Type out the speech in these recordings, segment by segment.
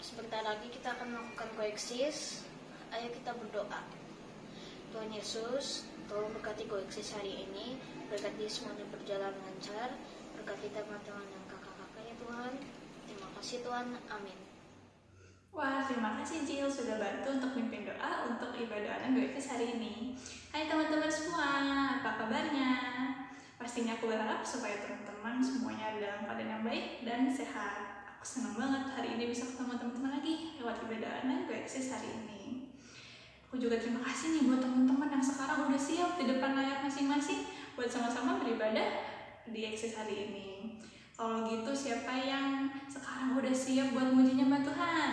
Sebentar lagi kita akan melakukan koeksis. Ayo kita berdoa. Tuhan Yesus, tolong berkati koeksis hari ini, berkati semuanya berjalan lancar, berkati teman-teman dan kakak-kakak ya Tuhan. Terima kasih Tuhan, amin. Wah, terima kasih Jill sudah bantu untuk mimpin doa untuk ibadah online koeksis hari ini. Hai teman-teman semua, apa kabarnya? Pastinya aku berharap supaya teman-teman semuanya ada dalam keadaan yang baik dan sehat. Aku senang banget hari ini bisa ketemu teman-teman lagi lewat ibadah online koeksis hari ini. Aku juga terima kasih nih buat teman-teman yang sekarang udah siap di depan layar masing-masing buat sama-sama beribadah di eksis hari ini. Kalau gitu siapa yang sekarang udah siap buat muji nyembah Tuhan?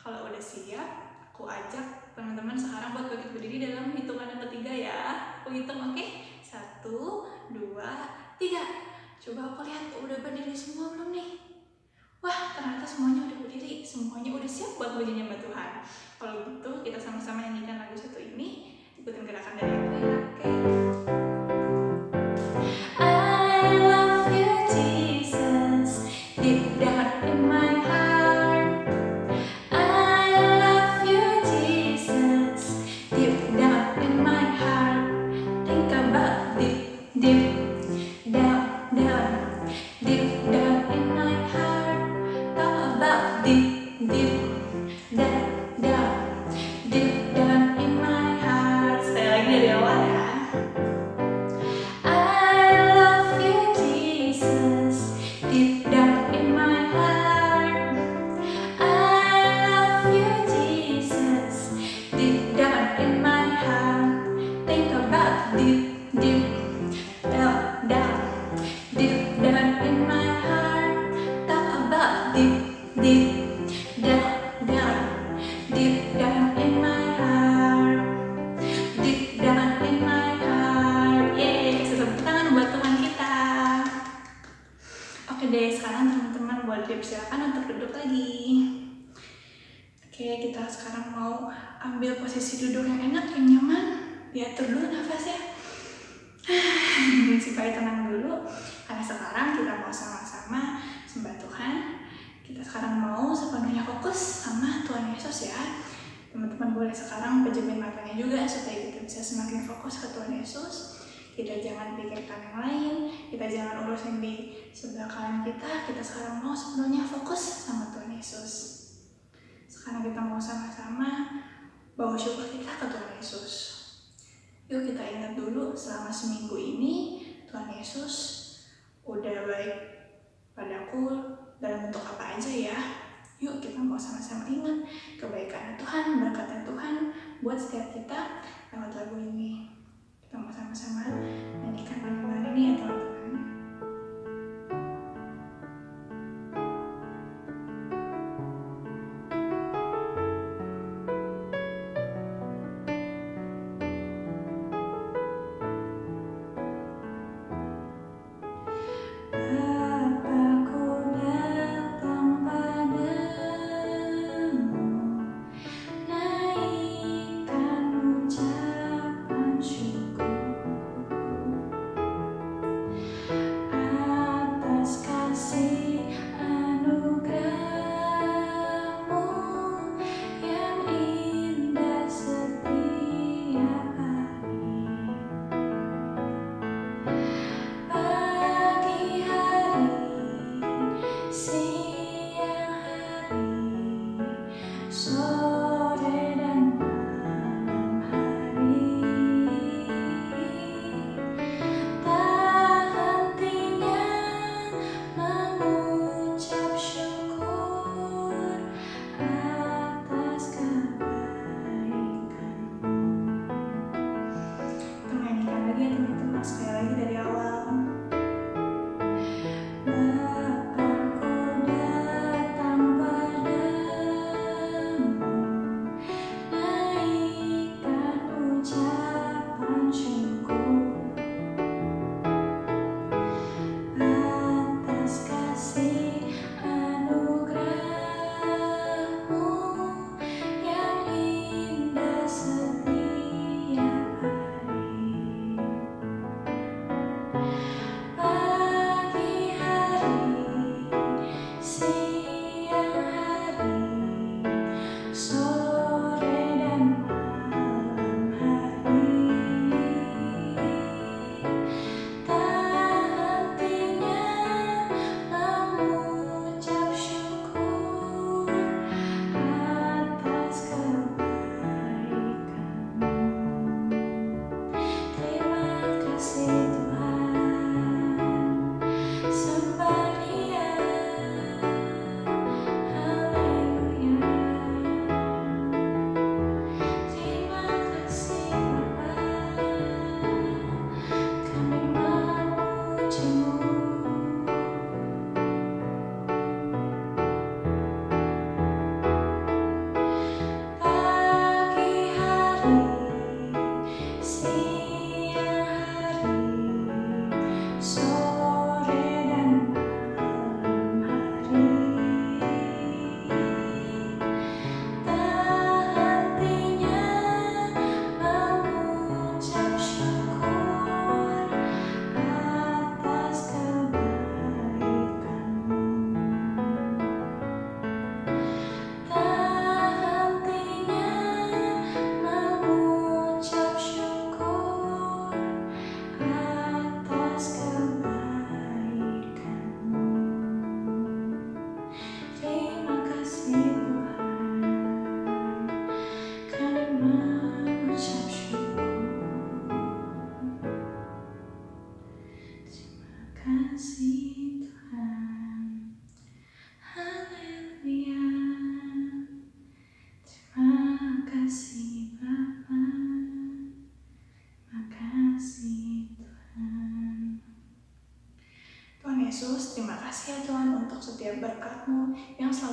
Kalau udah siap, aku ajak teman-teman sekarang buat bangkit berdiri dalam hitungan yang ketiga ya. Aku hitung, oke? 1, 2, 3. Coba aku lihat udah berdiri semua belum nih? Wah, ternyata semuanya udah berdiri, semuanya udah siap buat muji nyembah Tuhan. Kalau gitu kita sama-sama nyanyikan lagu satu ini, ikutin gerakan dari aku ya, oke? I love you Jesus, deep down in my heart. I love you Jesus, deep down in my heart. Think about deep, deep down, down, deep down in my heart. Talk about deep, deep down, down, deep down in my heart. Sekali lagi dari awal ya. I love you Jesus, deep down in my heart. I love you Jesus, deep down in my heart. Think about deep, deep down, down, deep down in my heart. Talk about deep, deep down, down, deep down in my heart. Deep down in my heart. Yeay, kasih tepuk tangan buat Tuhan kita. Oke deh, sekarang teman-teman boleh dipersilakan untuk duduk lagi. Oke, kita sekarang mau ambil posisi duduk yang enak, yang nyaman. Diatur dulu nafasnya supaya tenang dulu, karena sekarang kita mau sama-sama sembah Tuhan. Kita sekarang mau sepenuhnya fokus sama Tuhan Yesus ya. Teman-teman boleh sekarang pejamin matanya juga supaya kita bisa semakin fokus ke Tuhan Yesus. Kita jangan pikirkan yang lain, kita jangan urusin di sebelah kanan kita. Kita sekarang mau sepenuhnya fokus sama Tuhan Yesus. Sekarang kita mau sama-sama bawa syukur kita ke Tuhan Yesus. Yuk kita ingat dulu selama seminggu ini Tuhan Yesus udah baik padaku dalam bentuk apa aja ya. Yuk kita mau sama-sama ingat kebaikan Tuhan, berkatan Tuhan buat setiap kita lewat lagu ini. Kita mau sama-sama nyanyikan lagu ini ya teman-teman. Naikkan ucapan syukur.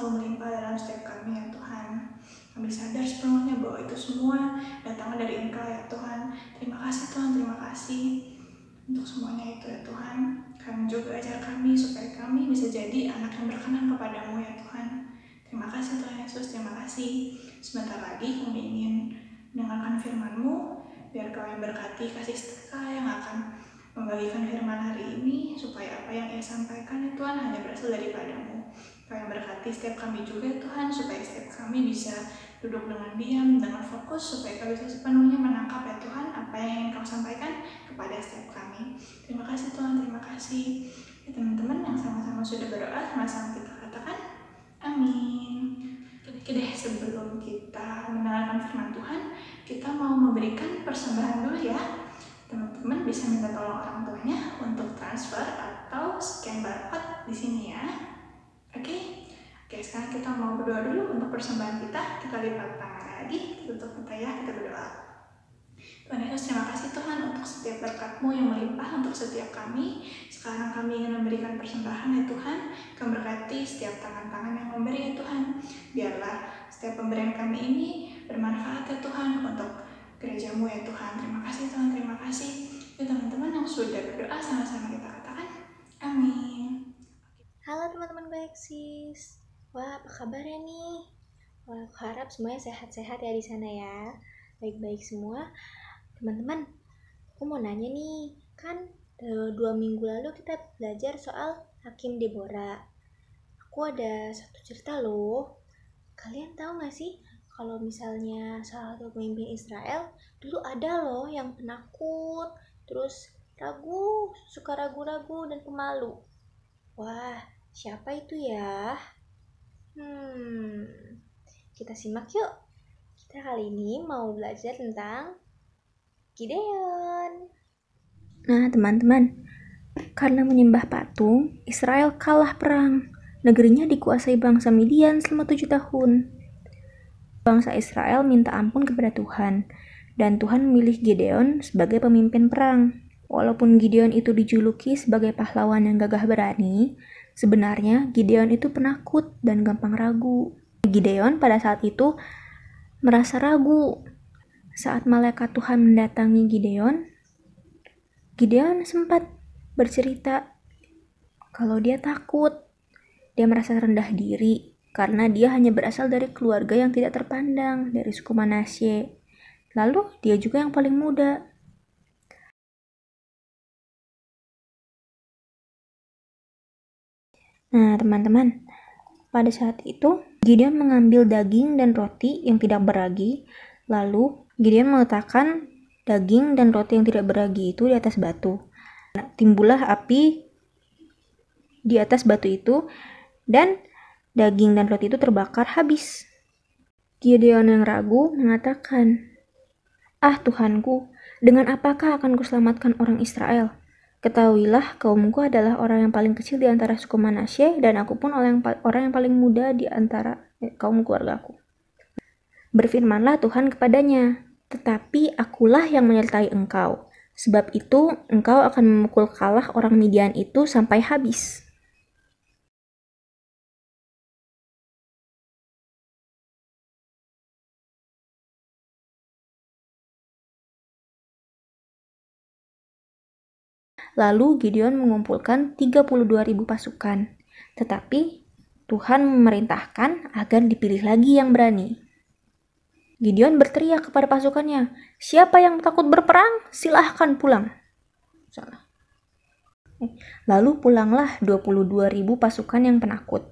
selalu melimpah dalam setiap kami ya Tuhan. Kami sadar sepenuhnya bahwa itu semua datangnya dari Engkau ya Tuhan. Terima kasih Tuhan, terima kasih untuk semuanya itu ya Tuhan. Kami juga ajar kami supaya kami bisa jadi anak yang berkenan kepadamu ya Tuhan. Terima kasih Tuhan Yesus, terima kasih. Sebentar lagi kami ingin mendengarkan firman-Mu, biar Kau yang berkati kasih setia yang akan membagikan firman hari ini, supaya apa yang Ia sampaikan ya Tuhan hanya berasal daripada-Mu. Kau yang berkati setiap kami juga ya Tuhan, supaya setiap kami bisa duduk dengan diam, dengan fokus, supaya Kau bisa sepenuhnya menangkap ya Tuhan apa yang ingin Kau sampaikan kepada setiap kami. Terima kasih Tuhan, terima kasih. Ya, teman-teman yang sama-sama sudah berdoa, sama-sama kita katakan amin. Oke deh, sebelum kita mendengarkan firman Tuhan, kita mau memberikan persembahan dulu ya. Teman-teman bisa minta tolong orang tuanya untuk transfer atau scan barcode di sini ya. Oke, sekarang kita mau berdoa dulu untuk persembahan kita. Kita lipat tangan lagi, tutup mata ya, kita berdoa. Tuhan Yesus, terima kasih Tuhan untuk setiap berkat-Mu yang melimpah untuk setiap kami. Sekarang kami ingin memberikan persembahan ya Tuhan. Kau berkati setiap tangan-tangan yang memberi ya Tuhan. Biarlah setiap pemberian kami ini bermanfaat ya Tuhan untuk gereja-Mu ya Tuhan. Terima kasih Tuhan, terima kasih. Ya teman-teman yang sudah berdoa, sama-sama kita katakan amin. Halo teman-teman Goexis. Wah, apa kabarnya nih? Wah, aku harap semuanya sehat-sehat ya di sana ya. Baik-baik semua. Teman-teman, aku mau nanya nih. Kan 2 minggu lalu kita belajar soal Hakim Deborah. Aku ada satu cerita loh. Kalian tahu gak sih kalau misalnya salah satu pemimpin Israel dulu ada loh yang penakut, terus suka ragu-ragu dan pemalu. Wah, siapa itu ya? Kita simak yuk. Kita kali ini mau belajar tentang Gideon. Nah, teman-teman, karena menyembah patung, Israel kalah perang. Negerinya dikuasai bangsa Midian selama 7 tahun. Bangsa Israel minta ampun kepada Tuhan, dan Tuhan memilih Gideon sebagai pemimpin perang. Walaupun Gideon itu dijuluki sebagai pahlawan yang gagah berani, sebenarnya Gideon itu penakut dan gampang ragu. Gideon pada saat itu merasa ragu. Saat malaikat Tuhan mendatangi Gideon sempat bercerita kalau dia takut. Dia merasa rendah diri karena dia hanya berasal dari keluarga yang tidak terpandang, dari suku Manasye. Lalu dia juga yang paling muda. Nah, teman-teman, pada saat itu Gideon mengambil daging dan roti yang tidak beragi, lalu Gideon meletakkan daging dan roti yang tidak beragi itu di atas batu. Nah, timbullah api di atas batu itu dan daging dan roti itu terbakar habis. Gideon yang ragu mengatakan, "Ah Tuhanku, dengan apakah akan kuselamatkan orang Israel? Ketahuilah kaumku adalah orang yang paling kecil di antara suku Manasye dan aku pun orang yang paling muda di antara kaum keluargaku." Berfirmanlah Tuhan kepadanya, "Tetapi akulah yang menyertai engkau. Sebab itu engkau akan memukul kalah orang Midian itu sampai habis." Lalu Gideon mengumpulkan 32.000 pasukan. Tetapi Tuhan memerintahkan agar dipilih lagi yang berani. Gideon berteriak kepada pasukannya, "Siapa yang takut berperang, silahkan pulang." Lalu pulanglah 22.000 pasukan yang penakut.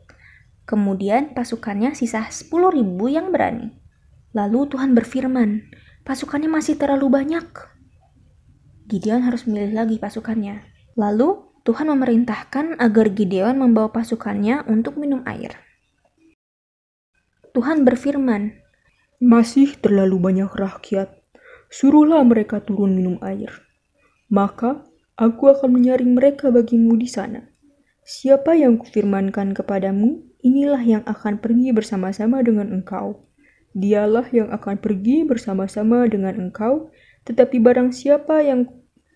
Kemudian pasukannya sisa 10.000 yang berani. Lalu Tuhan berfirman, "Pasukannya masih terlalu banyak." Gideon harus memilih lagi pasukannya. Lalu Tuhan memerintahkan agar Gideon membawa pasukannya untuk minum air. Tuhan berfirman, "Masih terlalu banyak rakyat. Suruhlah mereka turun minum air. Maka aku akan menyaring mereka bagimu di sana. Siapa yang kufirmankan kepadamu, inilah yang akan pergi bersama-sama dengan engkau. Dialah yang akan pergi bersama-sama dengan engkau, tetapi barang siapa yang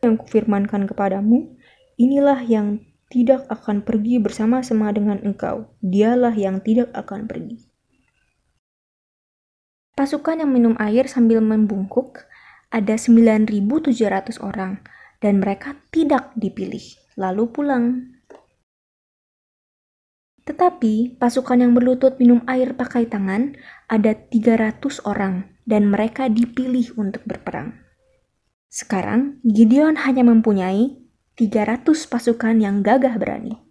kufirmankan kepadamu, inilah yang tidak akan pergi bersama-sama dengan engkau. Dialah yang tidak akan pergi. Pasukan yang minum air sambil membungkuk ada 9.700 orang dan mereka tidak dipilih, lalu pulang. Tetapi pasukan yang berlutut minum air pakai tangan ada 300 orang dan mereka dipilih untuk berperang. Sekarang Gideon hanya mempunyai 300 pasukan yang gagah berani.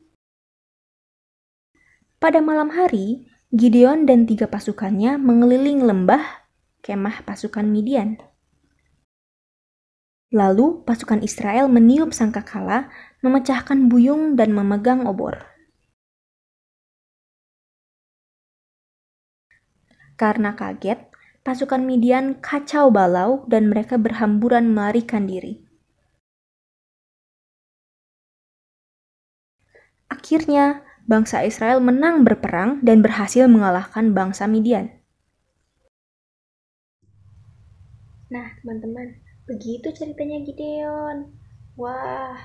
Pada malam hari, Gideon dan 3 pasukannya mengelilingi lembah kemah pasukan Midian. Lalu pasukan Israel meniup sangkakala, memecahkan buyung dan memegang obor. Karena kaget, pasukan Midian kacau balau dan mereka berhamburan melarikan diri. Akhirnya, bangsa Israel menang berperang dan berhasil mengalahkan bangsa Midian. Nah, teman-teman, begitu ceritanya Gideon. Wah,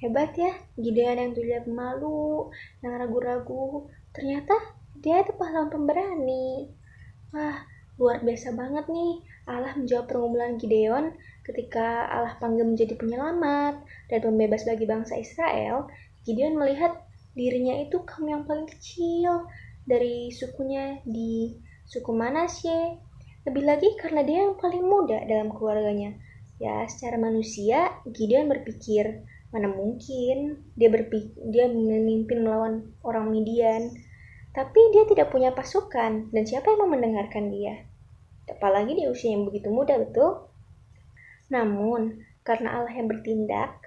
hebat ya Gideon yang dulunya pemalu, yang ragu-ragu. Ternyata dia itu pahlawan pemberani. Wah, luar biasa banget nih. Allah menjawab pergumulan Gideon ketika Allah panggil menjadi penyelamat dan pembebas bagi bangsa Israel. Gideon melihat dirinya itu kaum yang paling kecil dari sukunya di suku Manasye. Lebih lagi karena dia yang paling muda dalam keluarganya. Ya, secara manusia, Gideon berpikir, mana mungkin dia memimpin melawan orang Midian. Tapi dia tidak punya pasukan, dan siapa yang mau mendengarkan dia? Apalagi di usia yang begitu muda, betul? Namun, karena Allah yang bertindak,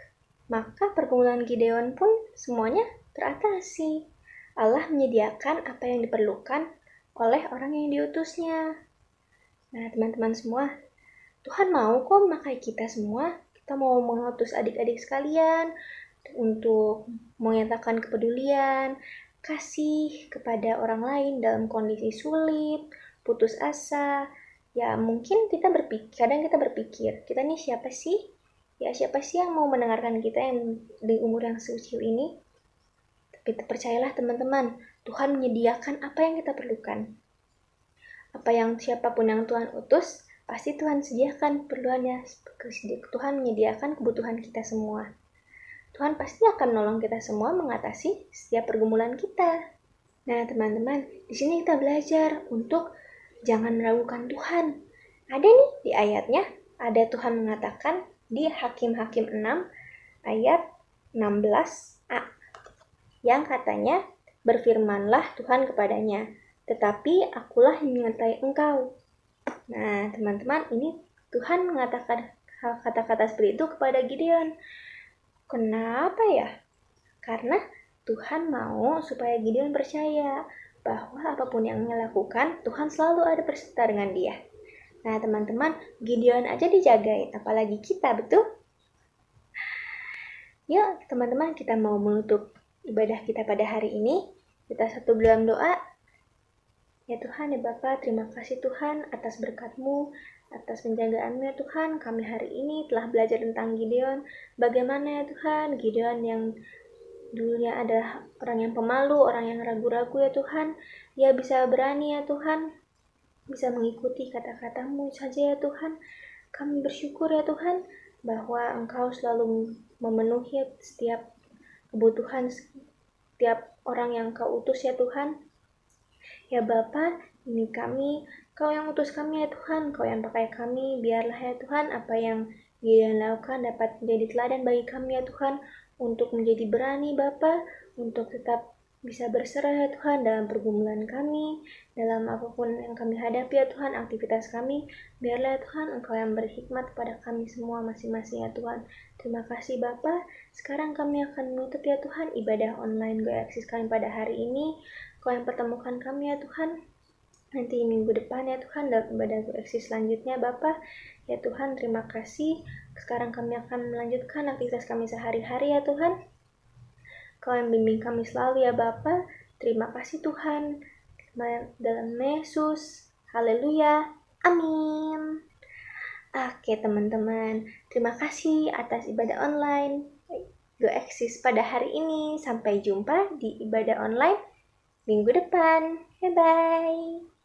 maka pergumulan Gideon pun semuanya teratasi. Allah menyediakan apa yang diperlukan oleh orang yang diutusnya. Nah, teman-teman semua, Tuhan mau kok memakai kita semua. Kita mau mengutus adik-adik sekalian untuk menyatakan kepedulian, kasih kepada orang lain dalam kondisi sulit, putus asa. Ya, mungkin kadang kita berpikir, kita nih siapa sih? Ya, siapa sih yang mau mendengarkan kita yang di umur yang sekecil ini? Tapi percayalah teman-teman, Tuhan menyediakan apa yang kita perlukan. Siapapun yang Tuhan utus, pasti Tuhan sediakan keperluannya. Tuhan menyediakan kebutuhan kita semua. Tuhan pasti akan menolong kita semua mengatasi setiap pergumulan kita. Nah, teman-teman, di sini kita belajar untuk jangan meragukan Tuhan. Ada nih di ayatnya, ada Tuhan mengatakan di Hakim-Hakim 6 ayat 16a yang katanya, berfirmanlah Tuhan kepadanya, tetapi akulah yang menyertai engkau. Nah, teman-teman, ini Tuhan mengatakan kata-kata seperti itu kepada Gideon. Kenapa ya? Karena Tuhan mau supaya Gideon percaya bahwa apapun yang dia lakukan, Tuhan selalu ada beserta dengan dia. Nah, teman-teman, Gideon aja dijagain, apalagi kita, betul? Yuk, teman-teman, kita mau menutup ibadah kita pada hari ini. Kita satu dalam doa. Ya Tuhan, ya Bapa, terima kasih Tuhan atas berkat-Mu, atas penjagaan-Mu ya Tuhan. Kami hari ini telah belajar tentang Gideon. Bagaimana ya Tuhan, Gideon yang dulunya adalah orang yang pemalu, orang yang ragu-ragu ya Tuhan. Dia bisa berani ya Tuhan, bisa mengikuti kata-kata-Mu saja ya Tuhan. Kami bersyukur ya Tuhan, bahwa Engkau selalu memenuhi setiap kebutuhan setiap orang yang Kau utus ya Tuhan. Ya Bapa, ini kami, Kau yang utus kami ya Tuhan, Kau yang pakai kami, biarlah ya Tuhan apa yang Dia lakukan dapat menjadi teladan bagi kami ya Tuhan, untuk menjadi berani Bapa, untuk tetap bisa berserah ya Tuhan dalam pergumulan kami, dalam apapun yang kami hadapi ya Tuhan, aktivitas kami, biarlah ya Tuhan Engkau yang berhikmat kepada kami semua masing-masing ya Tuhan. Terima kasih Bapa. Sekarang kami akan menutup ya Tuhan ibadah online GoExis kami pada hari ini. Kau yang pertemukan kami ya Tuhan, nanti minggu depan ya Tuhan dalam ibadah GoExis selanjutnya Bapa. Ya Tuhan, terima kasih. Sekarang kami akan melanjutkan aktivitas kami sehari-hari ya Tuhan. Kau yang bimbing kami selalu ya Bapa. Terima kasih Tuhan. Dalam Yesus. Haleluya. Amin. Oke teman-teman, terima kasih atas ibadah online. Go Eksis pada hari ini. Sampai jumpa di ibadah online minggu depan. Bye-bye.